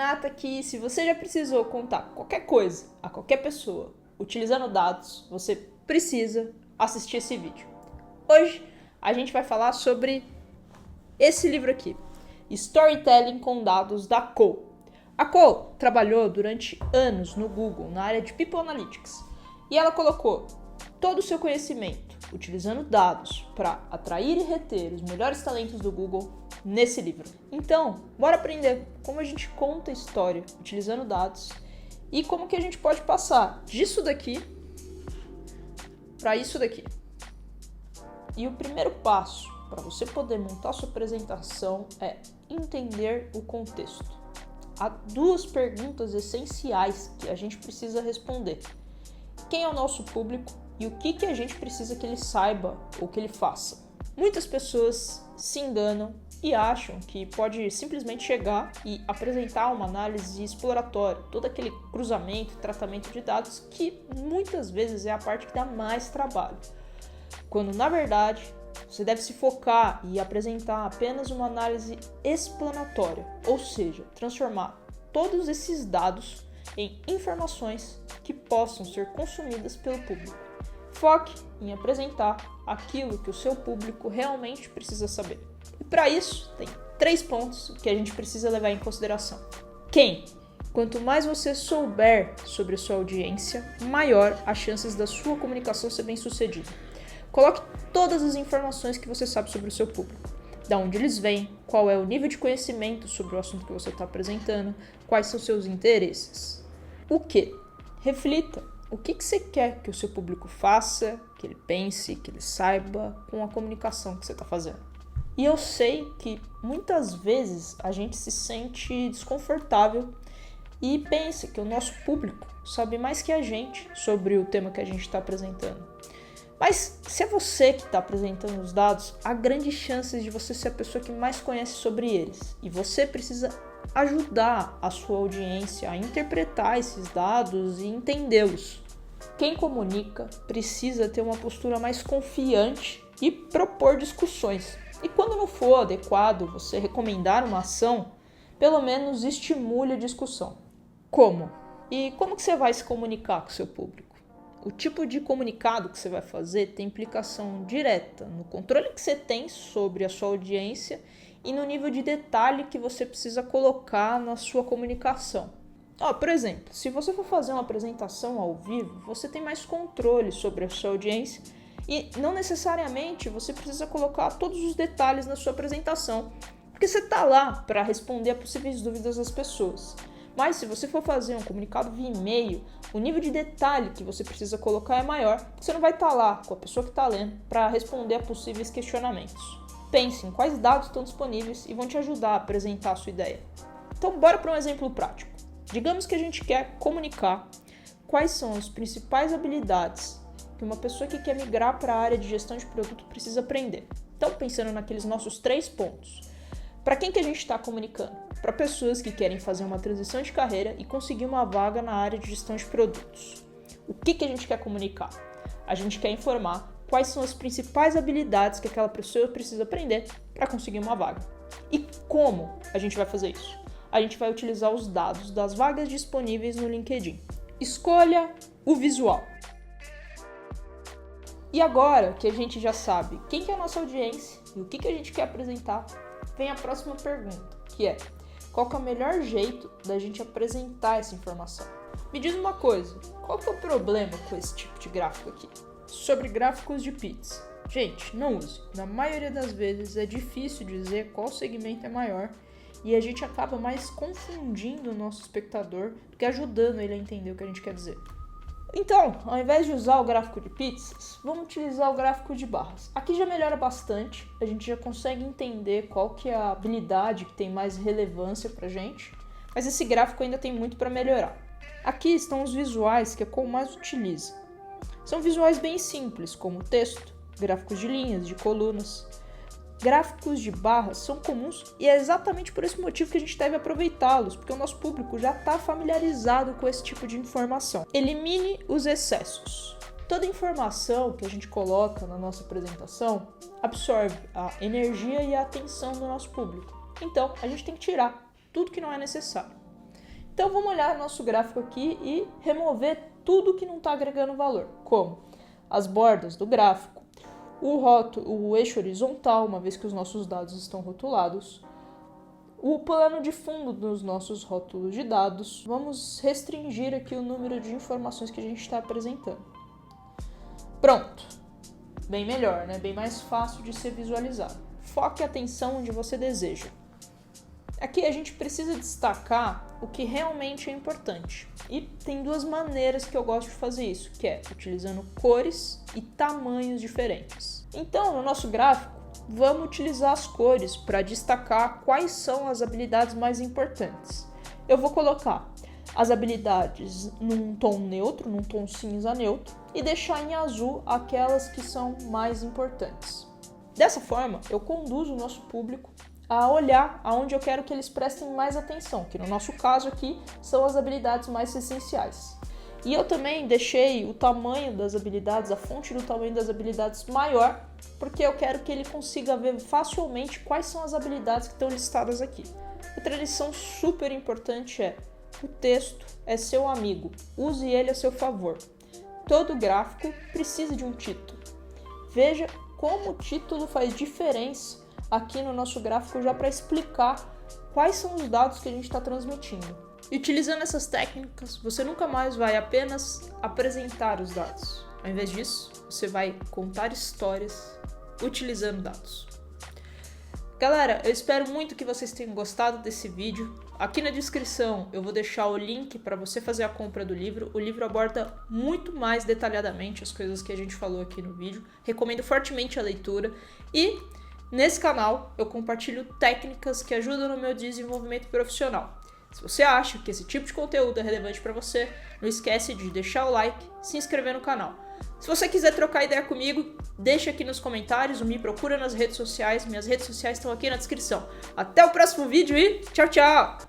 Renata que se você já precisou contar qualquer coisa a qualquer pessoa utilizando dados, você precisa assistir esse vídeo. Hoje a gente vai falar sobre esse livro aqui, Storytelling com Dados, da Cole. A Cole trabalhou durante anos no Google, na área de People Analytics, e ela colocou todo o seu conhecimento, utilizando dados para atrair e reter os melhores talentos do Google nesse livro. Então, bora aprender como a gente conta história utilizando dados e como que a gente pode passar disso daqui para isso daqui. E o primeiro passo para você poder montar sua apresentação é entender o contexto. Há duas perguntas essenciais que a gente precisa responder. Quem é o nosso público e o que a gente precisa que ele saiba ou que ele faça? Muitas pessoas se enganam e acham que pode simplesmente chegar e apresentar uma análise exploratória, todo aquele cruzamento e tratamento de dados que muitas vezes é a parte que dá mais trabalho. Quando, na verdade, você deve se focar e apresentar apenas uma análise explanatória, ou seja, transformar todos esses dados em informações que possam ser consumidas pelo público. Foque em apresentar aquilo que o seu público realmente precisa saber. E para isso, tem 3 pontos que a gente precisa levar em consideração. Quem? Quanto mais você souber sobre a sua audiência, maior as chances da sua comunicação ser bem sucedida. Coloque todas as informações que você sabe sobre o seu público. Da onde eles vêm, qual é o nível de conhecimento sobre o assunto que você está apresentando, quais são seus interesses. O que? Reflita. O que você quer que o seu público faça, que ele pense, que ele saiba com a comunicação que você está fazendo. E eu sei que muitas vezes a gente se sente desconfortável e pensa que o nosso público sabe mais que a gente sobre o tema que a gente está apresentando. Mas se é você que está apresentando os dados, há grandes chances de você ser a pessoa que mais conhece sobre eles. E você precisa ajudar a sua audiência a interpretar esses dados e entendê-los. Quem comunica precisa ter uma postura mais confiante e propor discussões. E quando não for adequado você recomendar uma ação, pelo menos estimule a discussão. Como? E como que você vai se comunicar com o seu público? O tipo de comunicado que você vai fazer tem implicação direta no controle que você tem sobre a sua audiência e no nível de detalhe que você precisa colocar na sua comunicação. Por exemplo, se você for fazer uma apresentação ao vivo, você tem mais controle sobre a sua audiência e não necessariamente você precisa colocar todos os detalhes na sua apresentação, porque você está lá para responder a possíveis dúvidas das pessoas. Mas se você for fazer um comunicado via e-mail, o nível de detalhe que você precisa colocar é maior, porque você não vai estar lá com a pessoa que está lendo para responder a possíveis questionamentos. Pense em quais dados estão disponíveis e vão te ajudar a apresentar a sua ideia. Então, bora para um exemplo prático. Digamos que a gente quer comunicar quais são as principais habilidades que uma pessoa que quer migrar para a área de gestão de produto precisa aprender. Então, pensando naqueles nossos 3 pontos. Para quem que a gente está comunicando? Para pessoas que querem fazer uma transição de carreira e conseguir uma vaga na área de gestão de produtos. O que a gente quer comunicar? A gente quer informar quais são as principais habilidades que aquela pessoa precisa aprender para conseguir uma vaga. E como a gente vai fazer isso? A gente vai utilizar os dados das vagas disponíveis no LinkedIn. Escolha o visual. E agora que a gente já sabe quem que é a nossa audiência e o que a gente quer apresentar, vem a próxima pergunta, que é: qual que é o melhor jeito da gente apresentar essa informação? Me diz uma coisa, qual que é o problema com esse tipo de gráfico aqui? Sobre gráficos de pizza. Gente, não use. Na maioria das vezes é difícil dizer qual segmento é maior e a gente acaba mais confundindo o nosso espectador do que ajudando ele a entender o que a gente quer dizer. Então, ao invés de usar o gráfico de pizzas, vamos utilizar o gráfico de barras. Aqui já melhora bastante, a gente já consegue entender qual que é a habilidade que tem mais relevância pra gente, mas esse gráfico ainda tem muito para melhorar. Aqui estão os visuais que a Cole mais utiliza. São visuais bem simples, como texto, gráficos de linhas, de colunas. Gráficos de barras são comuns e é exatamente por esse motivo que a gente deve aproveitá-los, porque o nosso público já está familiarizado com esse tipo de informação. Elimine os excessos. Toda informação que a gente coloca na nossa apresentação absorve a energia e a atenção do nosso público. Então, a gente tem que tirar tudo que não é necessário. Então vamos olhar nosso gráfico aqui e remover tudo que não está agregando valor, como as bordas do gráfico, o eixo horizontal, uma vez que os nossos dados estão rotulados, o plano de fundo dos nossos rótulos de dados. Vamos restringir aqui o número de informações que a gente está apresentando. Pronto. Bem melhor, né? Bem mais fácil de ser visualizado. Foque a atenção onde você deseja. Aqui a gente precisa destacar o que realmente é importante. E tem duas maneiras que eu gosto de fazer isso, que é utilizando cores e tamanhos diferentes. Então, no nosso gráfico, vamos utilizar as cores para destacar quais são as habilidades mais importantes. Eu vou colocar as habilidades num tom neutro, num tom cinza neutro, e deixar em azul aquelas que são mais importantes. Dessa forma, eu conduzo o nosso público a olhar aonde eu quero que eles prestem mais atenção, que no nosso caso aqui são as habilidades mais essenciais. E eu também deixei o tamanho das habilidades, a fonte do tamanho das habilidades maior, porque eu quero que ele consiga ver facilmente quais são as habilidades que estão listadas aqui. Outra lição super importante é: o texto é seu amigo, use ele a seu favor. Todo gráfico precisa de um título. Veja como o título faz diferença aqui no nosso gráfico já para explicar quais são os dados que a gente está transmitindo. E utilizando essas técnicas, você nunca mais vai apenas apresentar os dados. Ao invés disso, você vai contar histórias utilizando dados. Galera, eu espero muito que vocês tenham gostado desse vídeo. Aqui na descrição eu vou deixar o link para você fazer a compra do livro. O livro aborda muito mais detalhadamente as coisas que a gente falou aqui no vídeo. Recomendo fortemente a leitura. E nesse canal eu compartilho técnicas que ajudam no meu desenvolvimento profissional. Se você acha que esse tipo de conteúdo é relevante para você, não esquece de deixar o like, se inscrever no canal. Se você quiser trocar ideia comigo, deixa aqui nos comentários ou me procura nas redes sociais. Minhas redes sociais estão aqui na descrição. Até o próximo vídeo e tchau, tchau!